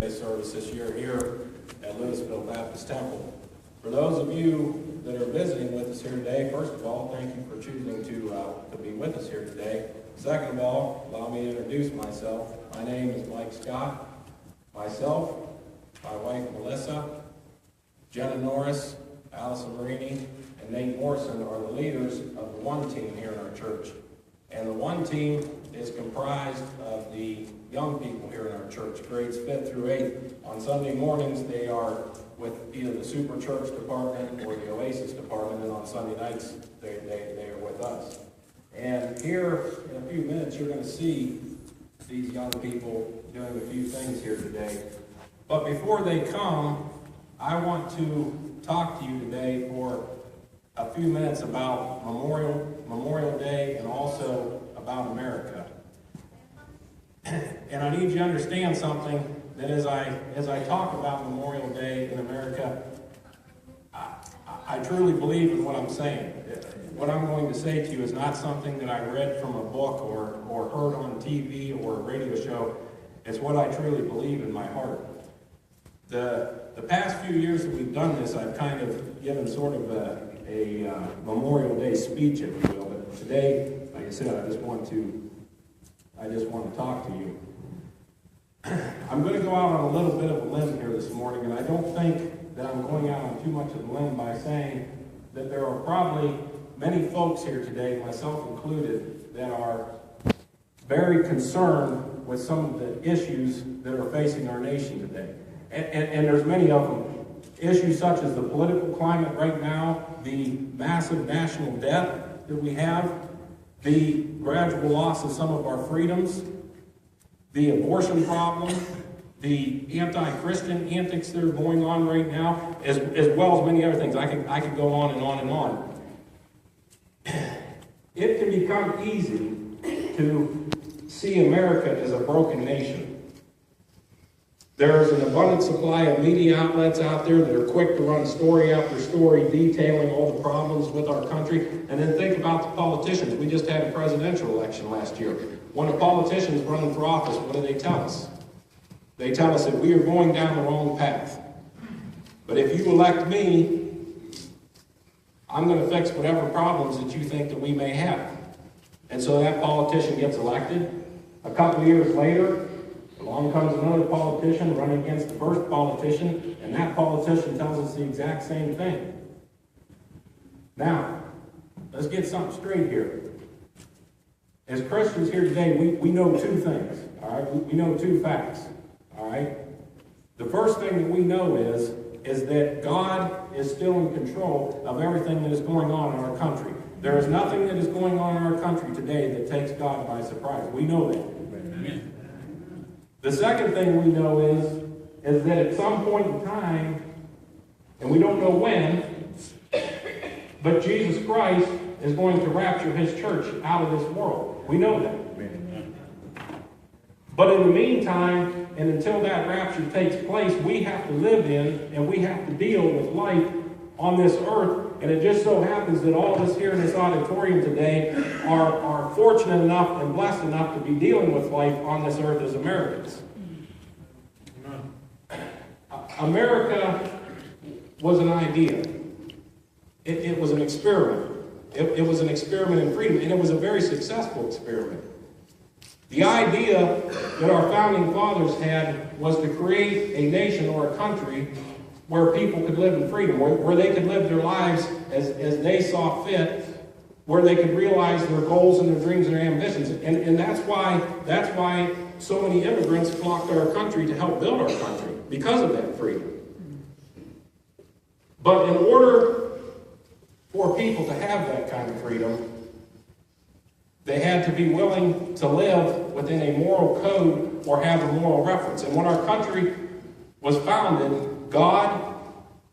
Service this year here at Louisville Baptist Temple. For those of you that are visiting with us here today, first of all, thank you for choosing to be with us here today. Second of all, allow me to introduce myself. My name is Mike Scott. Myself, my wife Melissa, Jenna Norris, Allison Marini, and Nate Morrison are the leaders of the One Team here in our church. And the One Team is comprised of the young people here in our church, grades 5th through 8th. On Sunday mornings, they are with either the Super Church department or the Oasis department, and on Sunday nights, they are with us. And here, in a few minutes, you're going to see these young people doing a few things here today. But before they come, I want to talk to you today for a few minutes about Memorial Day and also about America. And I need you to understand something, that as I talk about Memorial Day in America, I truly believe in what I'm saying. What I'm going to say to you is not something that I read from a book or heard on TV or a radio show. It's what I truly believe in my heart. The past few years that we've done this, I've kind of given sort of a Memorial Day speech, if you will. But today, like I said, I just want to talk to you. I'm going to go out on a little bit of a limb here this morning, and I don't think that I'm going out on too much of a limb by saying that there are probably many folks here today, myself included, that are very concerned with some of the issues that are facing our nation today. And there's many of them. Issues such as the political climate right now, the massive national debt that we have, the gradual loss of some of our freedoms, the abortion problem, the anti-Christian antics that are going on right now, as well as many other things. I could go on and on and on. It can become easy to see America as a broken nation. There's an abundant supply of media outlets out there that are quick to run story after story detailing all the problems with our country. And then think about the politicians. We just had a presidential election last year. When the politicians running for office, what do they tell us? They tell us that we are going down the wrong path. But if you elect me, I'm going to fix whatever problems that you think that we may have. And so that politician gets elected. A couple of years later, along comes another politician running against the first politician, and that politician tells us the exact same thing. Now, let's get something straight here. As Christians here today, we know two things, all right? We know two facts, all right? The first thing that we know is that God is still in control of everything that is going on in our country. There is nothing that is going on in our country today that takes God by surprise. We know that. Amen. The second thing we know is that at some point in time, and we don't know when, but Jesus Christ is going to rapture his church out of this world. We know that. But in the meantime, and until that rapture takes place, we have to live in and we have to deal with life on this earth. And it just so happens that all of us here in this auditorium today are fortunate enough and blessed enough to be dealing with life on this earth as Americans. America was an idea. It was an experiment. It was an experiment in freedom, and it was a very successful experiment. The idea that our founding fathers had was to create a nation or a country where people could live in freedom, where they could live their lives as they saw fit, where they could realize their goals and their dreams and their ambitions. And that's why so many immigrants flocked to our country to help build our country, because of that freedom. But in order for people to have that kind of freedom, they had to be willing to live within a moral code or have a moral reference. And when our country was founded, God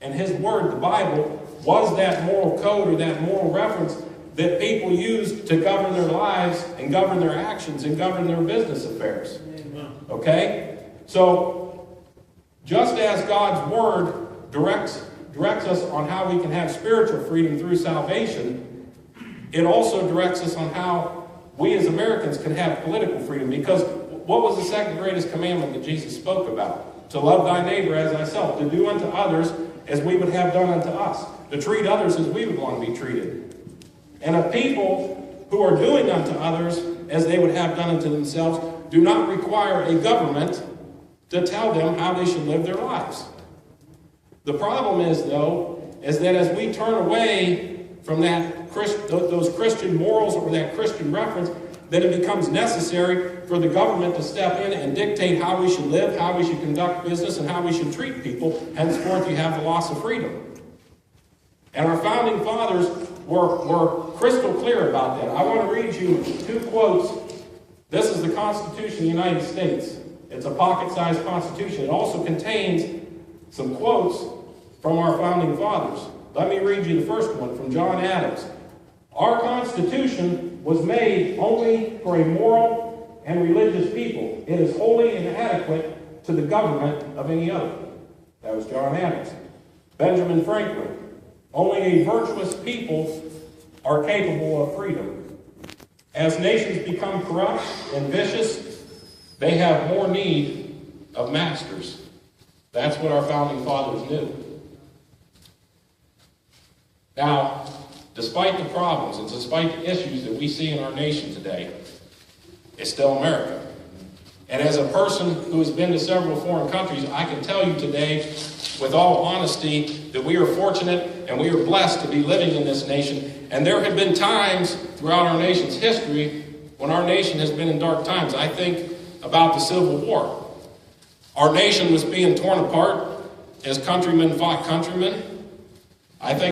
and his word, the Bible, was that moral code or that moral reference that people used to govern their lives and govern their actions and govern their business affairs. Okay? So, just as God's word directs us on how we can have spiritual freedom through salvation, it also directs us on how we as Americans can have political freedom. Because what was the second greatest commandment that Jesus spoke about? to love thy neighbor as thyself, to do unto others as we would have done unto us, to treat others as we would want to be treated. And a people who are doing unto others as they would have done unto themselves do not require a government to tell them how they should live their lives. The problem is, though, is that as we turn away from those Christian morals or that Christian reference, then it becomes necessary for the government to step in and dictate how we should live, how we should conduct business, and how we should treat people. Henceforth, you have the loss of freedom. And our founding fathers were crystal clear about that. I want to read you 2 quotes. This is the Constitution of the United States. It's a pocket-sized Constitution. It also contains some quotes from our founding fathers. Let me read you the first one from John Adams. Our Constitution was made only for a moral and religious people. It is wholly inadequate to the government of any other. That was John Adams. Benjamin Franklin. Only a virtuous people are capable of freedom. As nations become corrupt and vicious, they have more need of masters. That's what our founding fathers knew. Now, despite the problems and despite the issues that we see in our nation today, it's still America. And as a person who has been to several foreign countries, I can tell you today, with all honesty, that we are fortunate and we are blessed to be living in this nation. And there have been times throughout our nation's history when our nation has been in dark times. I think about the Civil War. Our nation was being torn apart as countrymen fought countrymen. I think